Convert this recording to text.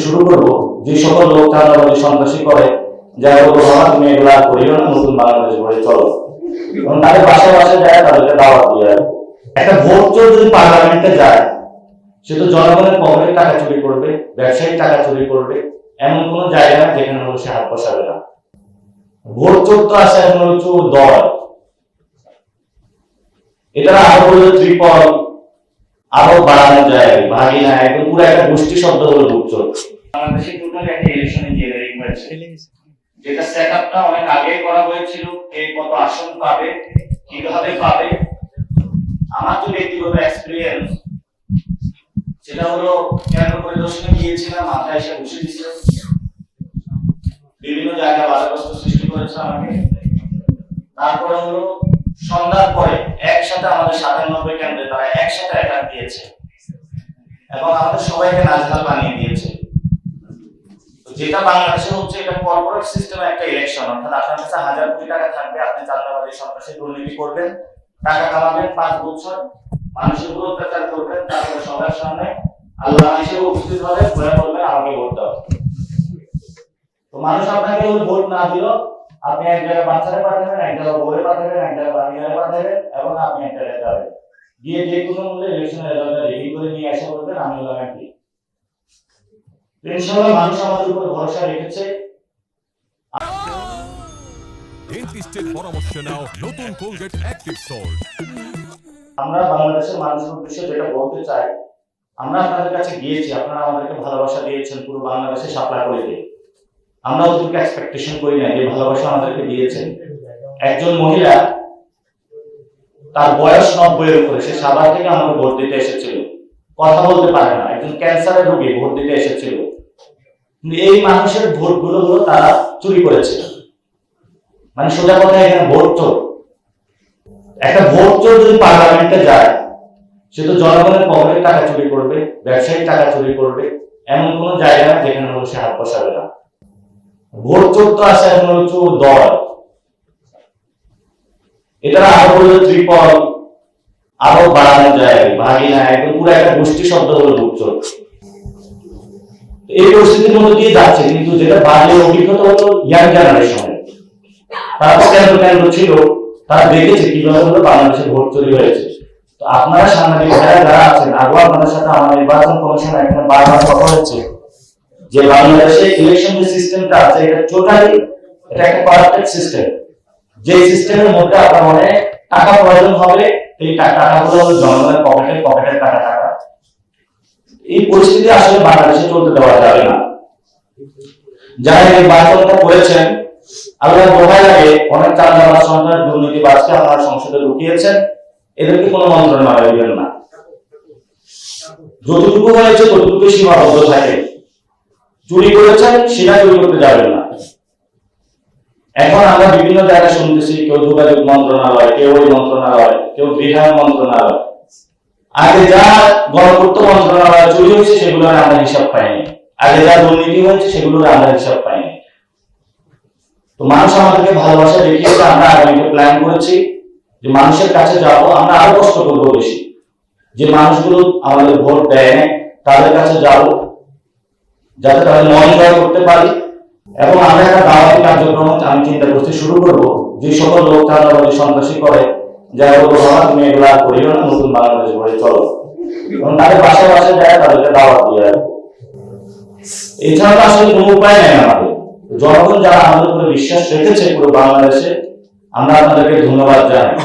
শুরু করবো যে সকল লোক চাঁদাবাজি সন্ত্রাসী করে, যারা বলবো বাবা তুমি এগুলা করিও না, নতুন বাংলাদেশ গড়ে চলো, এবং তাদের বাসায় বাসায় যায় তাদেরকে দাওয়াত দিয়ে রাখবো। একটা ভোট চোর যদি পার্লামেন্টে যায়, সে তো জনগণের পকেটের টাকা চুরি করবে, ব্যবসায়িক টাকা চুরি করবে, এমন কোন জায়গা না যেখানে হলো সে হাত বসাবে না। ভোট চোর তো আছে এখন হলো চোর দল, এটা আরো হলো ত্রিপল, আরো বাড়ানো যায় ভাগি না, একদম পুরো একটা গোষ্ঠী শব্দ হলো ভোট চোর। বাংলাদেশে টোটালি একটা ইলেকশন ইঞ্জিনিয়ারিং হয়েছে, যেটা সেটআপটা অনেক আগে করা হয়েছিল, কে কত আসন পাবে, কিভাবে পাবে। আমার তো ব্যক্তিগত এক্সপেরিয়েন্স, সেটা হলো কেন্দ্র পরিদর্শনে গিয়েছিলাম, মাথায় এসে বসে দিচ্ছে, বিভিন্ন জায়গায় বাধাগ্রস্ত সৃষ্টি করেছে আমাকে। তারপরে হলো সন্ধ্যার পরে একসাথে আমাদের ৯৭ কেন্দ্রে তারা একসাথে অ্যাটাক দিয়েছে এবং আমাদের সবাইকে নাজেহাল বানিয়ে দিয়েছে। যেটা বাংলাদেশে হচ্ছে, এটা কর্পোরেট সিস্টেমে একটা ইলেকশন, অর্থাৎ আপনার কাছে ১০০০ কোটি টাকা থাকবে, আপনি চাঁদাবাজি সন্ত্রাসী দুর্নীতি করবেন, টাকা কামাবেন ৫ বছর, মানুষের উপর অত্যাচার করবেন, তারপরে সবার সামনে আল্লাহ হিসেবে উপস্থিত হবে, বলে বলবেন আমাকে ভোট দাও। তো মানুষ আপনাকে ভোট না দিল, আপনি এক জায়গায় বাচ্চারে পাঠাবেন, এক জায়গায় বউরে পাঠাবেন, এক জায়গায় বাড়িঘরে পাঠাবেন, এবং আপনি এক জায়গায় যাবেন, গিয়ে যে কোনো মূল্যে ইলেকশনের রেজাল্টটা রেডি করে নিয়ে আসা বলবেন আমি হলাম একটি। ইনশাআল্লাহ মানুষ আমাদের উপর ভরসা রেখেছে। ডেন্টিস্টের পরামর্শ নাও নতুন কোলগেট অ্যাক্টিভ সল্ট। আমরা বাংলাদেশের মানুষের উদ্দেশ্যে যেটা বলতে চাই, আমরা আপনাদের কাছে গিয়েছি, আপনারা আমাদেরকে ভালোবাসা দিয়েছেন, পুরো বাংলাদেশে সাপ্লাই করে দিয়ে আমরা ওদেরকে এক্সপেকটেশন করি না যে ভালোবাসা আমাদেরকে দিয়েছেন। একজন মহিলা, তার বয়স ৯০ এর উপরে, সে সাভার থেকে আমাকে ভোট দিতে এসেছিল, কথা বলতে পারে না, একজন ক্যান্সারের রোগী ভোট দিতে এসেছিল, কিন্তু এই মানুষের ভোটগুলো হলো তারা চুরি করেছে। মানে সোজা কথা, এখানে ভোট চোর। একটা ভোট চোর যদি পার্লামেন্টে যায়, সে তো জনগণের পকেটের টাকা চুরি করবে, ব্যবসায়িক টাকা চুরি করবে, এমন কোন জায়গা না যেখানে হলো সে হাত বসাবে না। ভোট চোর তো আছে এখন হলো চোর দল, এটা আরো হলো ত্রিপল, আরো বাড়ানো যায় ভাগি না, একদম পুরো একটা গোষ্ঠী শব্দ হলো ভোট চোর। এই পরিস্থিতির মধ্যে দিয়ে যাচ্ছে, কিন্তু যেটা বাড়লে অভিজ্ঞতা হলো ইয়াং জেনারেশনের, তারা তো কেন্দ্র ছিল, তারা দেখেছে কিভাবে হলো বাংলাদেশে ভোট চুরি হয়েছে। তো আপনারা সাংবাদিক ভাইরা যারা আছেন, আগেও আপনাদের সাথে আমার নির্বাচন কমিশন এখানে বারবার কথা হচ্ছে যে বাংলাদেশে ইলেকশন যে সিস্টেমটা আছে, এটা টোটালি এটা একটা করাপ্টেড সিস্টেম, যে সিস্টেমের মধ্যে আপনার অনেক টাকা প্রয়োজন হবে, এই টাকাগুলো হলো জনগণের পকেটের টাকা। এই পরিস্থিতি আসলে বাংলাদেশে চলতে দেওয়া যাবে না। যারা নির্বাচনটা করেছেন, আল্লাহ দোহাই লাগে, অনেক চাঁদাবাজ সন্ত্রাস দুর্নীতিবাজকে আপনারা সংসদে ঢুকিয়েছেন, এদেরকে কোনো মন্ত্রণালয় দিবেন না। যতটুকু হয়েছে ততটুকু সীমাবদ্ধ থাকে, চুরি করেছেন সেটা চুরি করতে যাবেন না। এখন আমরা বিভিন্ন জায়গায় শুনতেছি, কেউ যোগাযোগ মন্ত্রণালয়, কেউ ওই মন্ত্রণালয়, কেউ গৃহায়ণ মন্ত্রণালয়। আগে যা গণপূর্ত মন্ত্রণালয় চুরি হয়েছে সেগুলোর আমরা হিসাব পাইনি, আগে যা দুর্নীতি হয়েছে সেগুলোর আমরা হিসাব পাইনি। তো মানুষ আমাদেরকে ভালোবাসা দেখিয়েছে, আমরা আগামীতে প্ল্যান করেছি যে মানুষের কাছে যাব, আমরা আরো কষ্ট করবো বেশি, যে মানুষগুলো আমাদের ভোট দেয় তাদের কাছে যাব, যাতে তাদের মন জয় করতে পারি। এবং আমরা একটা দাওয়াতি কার্যক্রম আমি চিন্তা করতে শুরু করবো, যে সকল লোক চাঁদাবাজি সন্ত্রাসী করে, যারা বলবো বাবা তুমি এগুলা করিও না, নতুন বাংলাদেশ গড়ে চলো, এবং তাদের বাসায় বাসায় যায় তাদেরকে দাওয়াত দিয়ে রাখবো। এছাড়া আসলে কোনো উপায় নেই আমাদের। জনগণ যারা আমাদের উপরে বিশ্বাস রেখেছে পুরো বাংলাদেশে, আমরা আপনাদেরকে ধন্যবাদ জানাই।